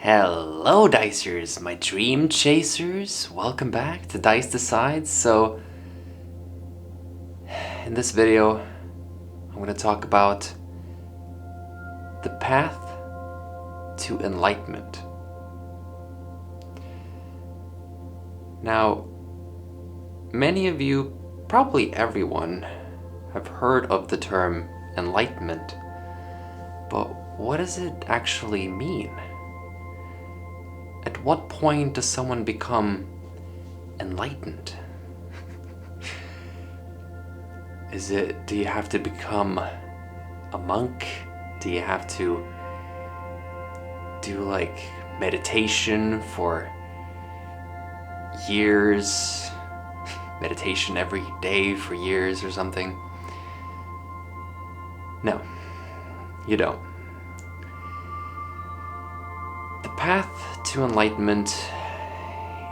Hello Dicers, my dream chasers. Welcome back to Dice Decides. So, in this video, I'm going to talk about the path to enlightenment. Now, many of you, probably everyone, have heard of the term enlightenment, but what does it actually mean? At what point does someone become enlightened? Do you have to become a monk? Do you have to do like meditation for years? Meditation every day for years or something? No, you don't. The path to enlightenment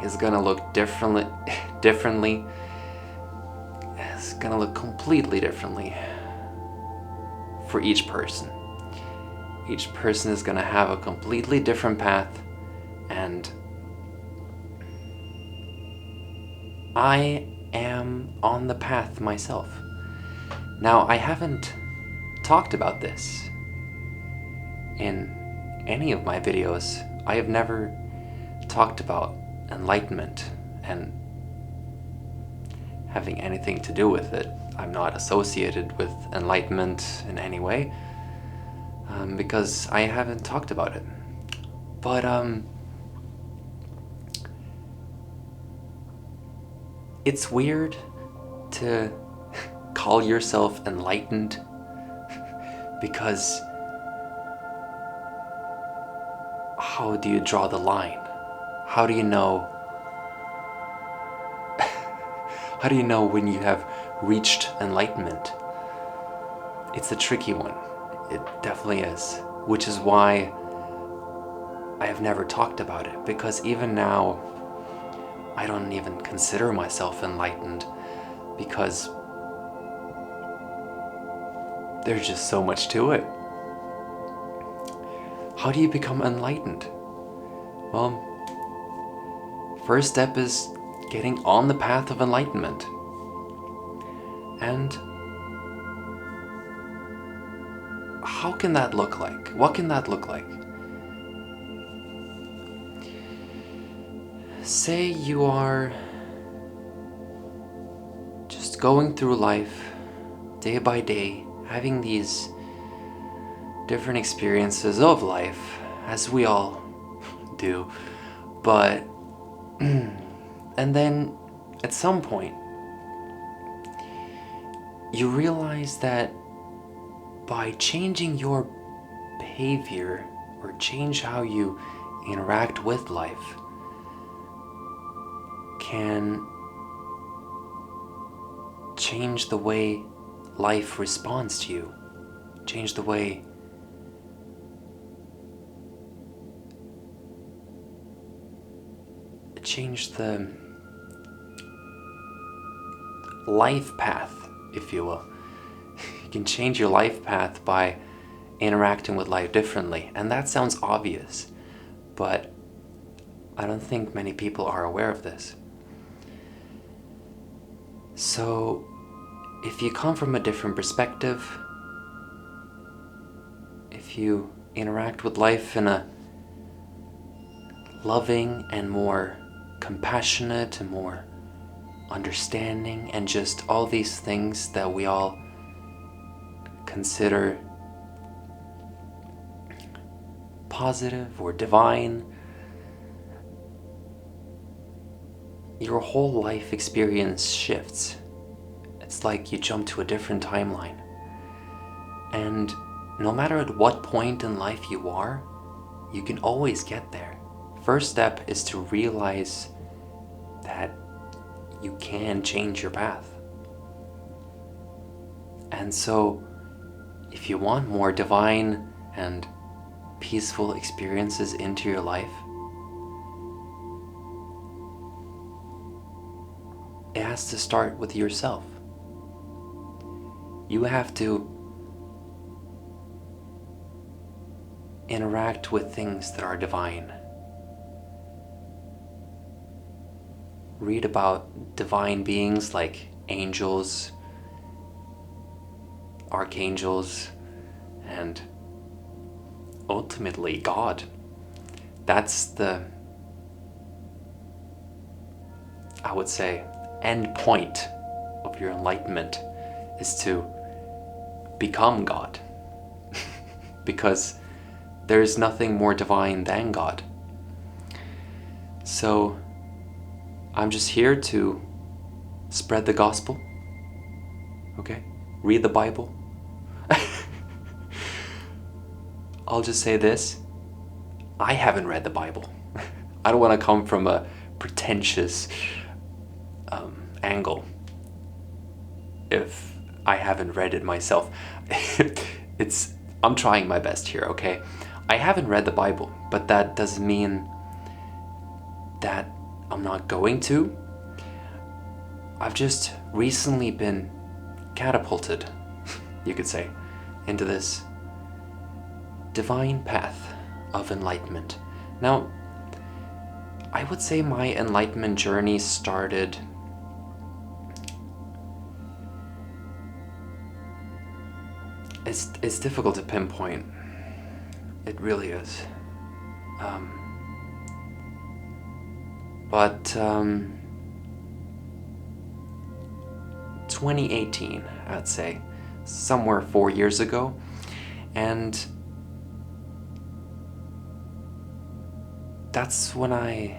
is gonna look differently. It's gonna look completely differently for each person. Each person is gonna have a completely different path, and I am on the path myself. Now, I haven't talked about this in any of my videos. I have never talked about enlightenment and having anything to do with it. I'm not associated with enlightenment in any way because I haven't talked about it. But it's weird to call yourself enlightened because how do you draw the line? How do you know? How do you know when you have reached enlightenment? It's a tricky one. It definitely is. Which is why I have never talked about it, because even now I don't even consider myself enlightened because there's just so much to it. How do you become enlightened? Well, first step is getting on the path of enlightenment. And how can that look like? What can that look like? Say you are just going through life day by day, having these different experiences of life, as we all do, but and then at some point you realize that by changing your behavior or change how you interact with life can change the way life responds to you, change the way the life path, if you will. You can change your life path by interacting with life differently, and that sounds obvious, but I don't think many people are aware of this. So, if you come from a different perspective, if you interact with life in a loving and more compassionate and more understanding and just all these things that we all consider positive or divine, your whole life experience shifts. It's like you jump to a different timeline. And no matter at what point in life you are, you can always get there. First step is to realize that you can change your path. And so, if you want more divine and peaceful experiences into your life, it has to start with yourself. You have to interact with things that are divine. read about divine beings like angels, archangels, and ultimately God. That's the, I would say, end point of your enlightenment, is to become God. Because there's nothing more divine than God. So I'm just here to spread the gospel, okay? Read the Bible. I'll just say this: I haven't read the Bible. I don't want to come from a pretentious angle if I haven't read it myself. I'm trying my best here, okay? I haven't read the Bible, but that doesn't mean that I'm not going to. I've just recently been catapulted, you could say, into this divine path of enlightenment. Now, I would say my enlightenment journey started it's difficult to pinpoint. It really is. But 2018, I'd say, somewhere 4 years ago, and that's when I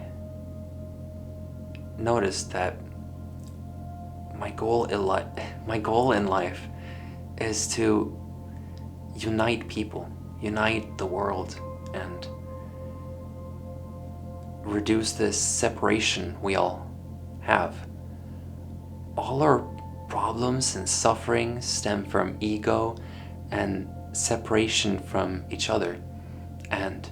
noticed that my goal in life is to unite people, unite the world, and reduce this separation we all have. All our problems and suffering stem from ego and separation from each other. And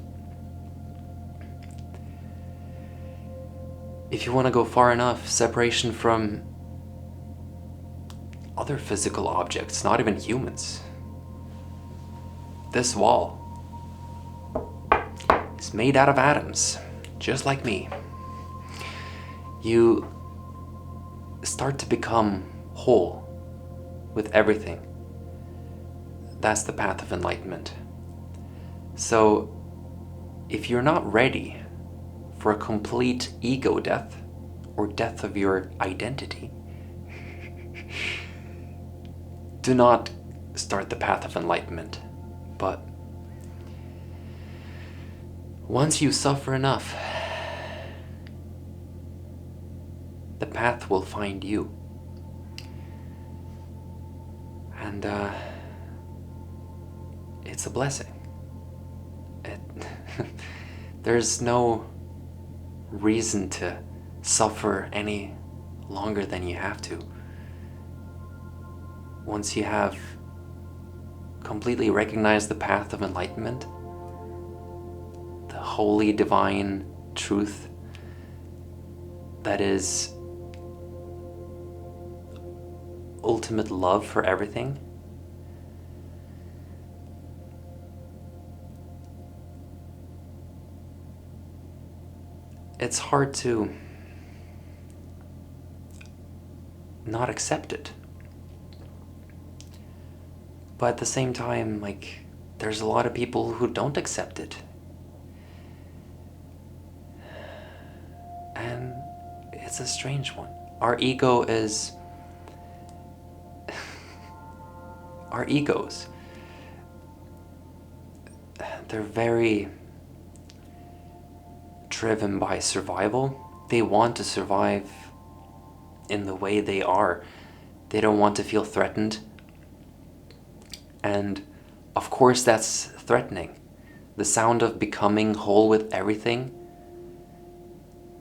if you want to go far enough, separation from other physical objects, not even humans. This wall is made out of atoms, just like me. You start to become whole with everything. That's the path of enlightenment. So, if you're not ready for a complete ego death, or death of your identity, do not start the path of enlightenment. But once you suffer enough, the path will find you. And it's a blessing. There's no reason to suffer any longer than you have to. Once you have completely recognized the path of enlightenment, the holy divine truth that is ultimate love for everything, it's hard to not accept it. But at the same time, like, there's a lot of people who don't accept it. And it's a strange one. Our ego is... our egos. They're very driven by survival. They want to survive in the way they are. They don't want to feel threatened. And of course that's threatening. The sound of becoming whole with everything,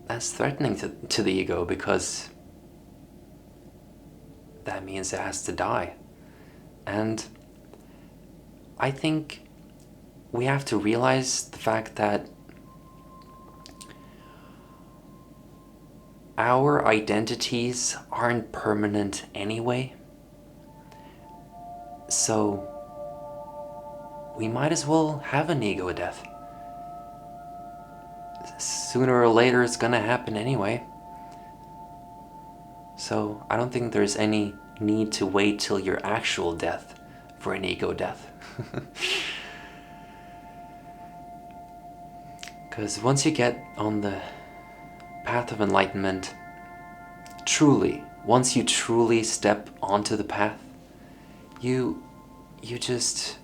that's threatening to the ego, because that means it has to die. And I think we have to realize the fact that our identities aren't permanent anyway. So we might as well have an ego death. Sooner or later it's gonna happen anyway. So I don't think there's any need to wait till your actual death for an ego death. Because once you get on the path of enlightenment, once you truly step onto the path, you just,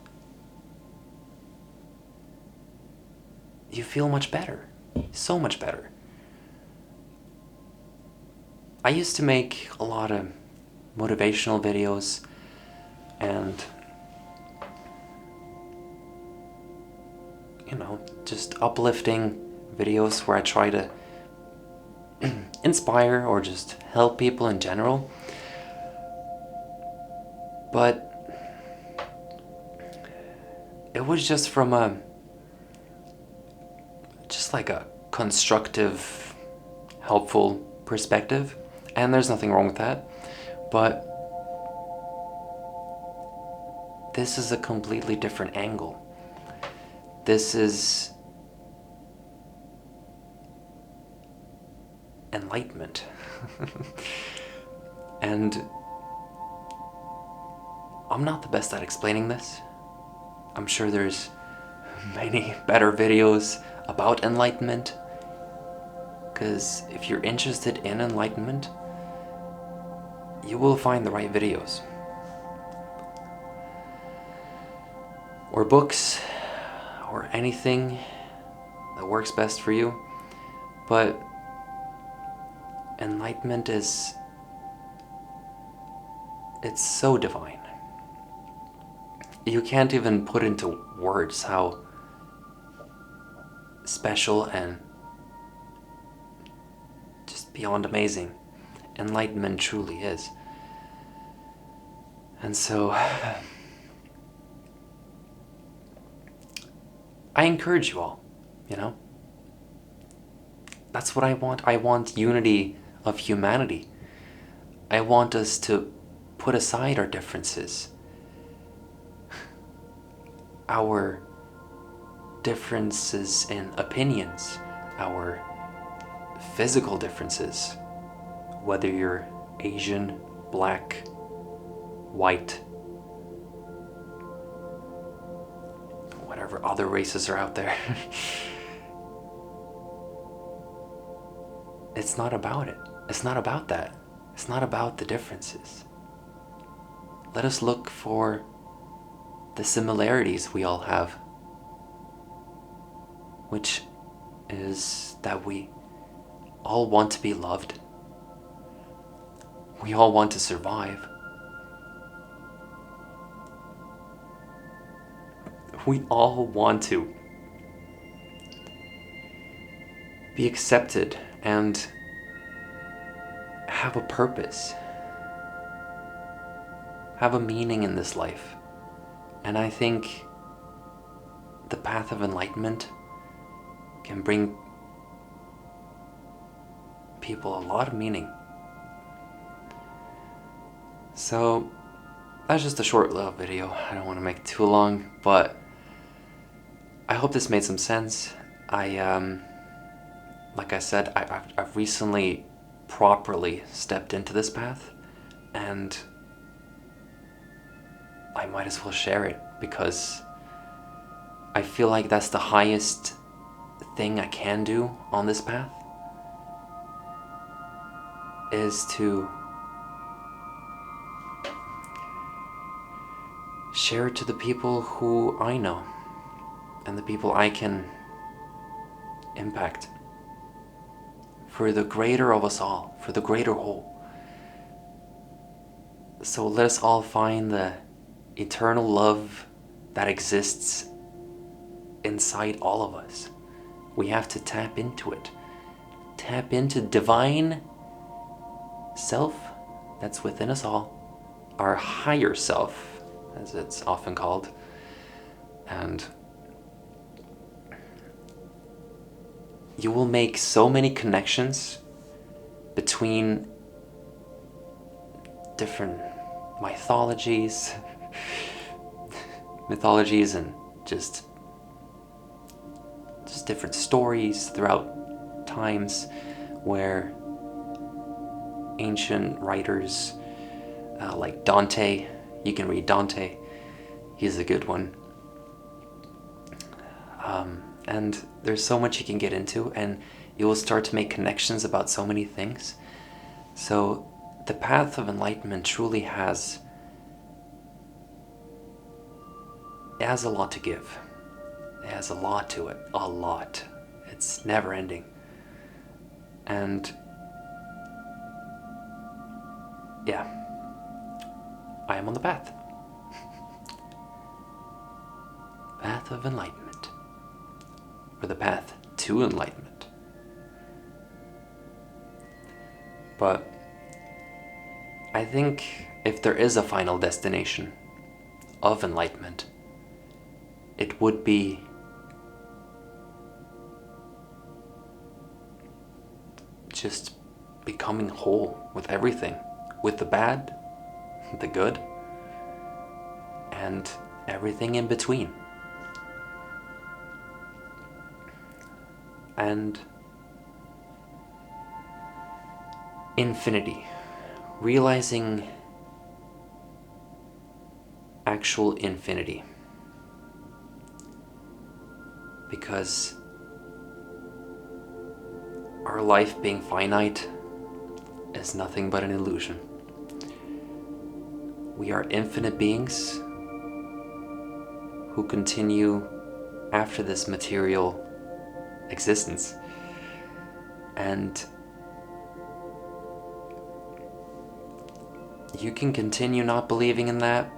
you feel much better. So much better. I used to make a lot of motivational videos and, just uplifting videos where I try to inspire or just help people in general. But it was just from like a constructive, helpful perspective, and there's nothing wrong with that. But this is a completely different angle. This is enlightenment. And I'm not the best at explaining this. I'm sure there's many better videos about enlightenment, because if you're interested in enlightenment, you will find the right videos or books or anything that works best for you. But enlightenment it's so divine. You can't even put into words how special and just beyond amazing enlightenment truly is. And so I encourage you all, that's what I want. I want unity of humanity. I want us to put aside our differences, our differences in opinions, our physical differences, whether you're Asian, black, white, whatever other races are out there. It's not about it. It's not about that. It's not about the differences. Let us look for the similarities we all have, which is that we all want to be loved. We all want to survive. We all want to be accepted and have a purpose, have a meaning in this life. And I think the path of enlightenment can bring people a lot of meaning. So that's just a short little video. I don't want to make it too long, but I hope this made some sense. Like I said, I've recently properly stepped into this path, and I might as well share it, because I feel like that's the highest thing I can do on this path, is to share it to the people who I know and the people I can impact, for the greater of us all, for the greater whole. So let us all find the eternal love that exists inside all of us. We have to tap into it. Tap into divine self that's within us all, our higher self, as it's often called. And you will make so many connections between different mythologies and just different stories throughout times, where ancient writers like Dante. You can read Dante. He's a good one. And there's so much you can get into, and you will start to make connections about so many things. So the path of enlightenment truly has a lot to give. It has a lot to it. A lot. It's never ending. And yeah, I am on the path. Path of enlightenment. Or the path to enlightenment. But I think if there is a final destination of enlightenment, it would be just becoming whole with everything, with the bad, the good, and everything in between. And infinity, realizing actual infinity. Because our life being finite is nothing but an illusion. We are infinite beings who continue after this material existence. And you can continue not believing in that.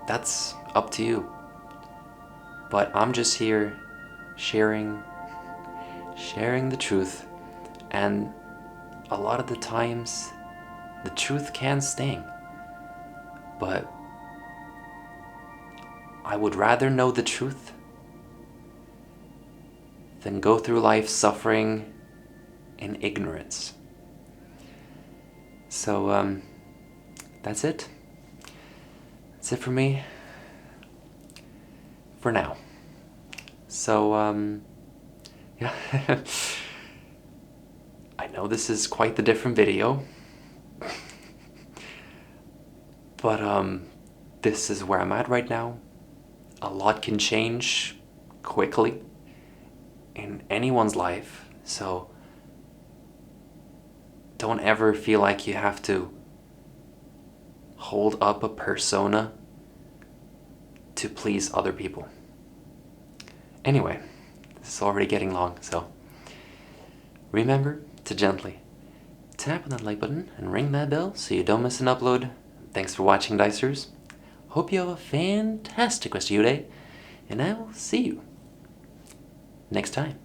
That's up to you. But I'm just here sharing the truth, and a lot of the times the truth can sting, but I would rather know the truth than go through life suffering in ignorance. So that's it for me for now. So, yeah, I know this is quite the different video, but this is where I'm at right now. A lot can change quickly in anyone's life, so don't ever feel like you have to hold up a persona to please other people. Anyway, this is already getting long, so remember to gently tap on that like button and ring that bell so you don't miss an upload. Thanks for watching, Dicers. Hope you have a fantastic rest of your day, and I will see you next time.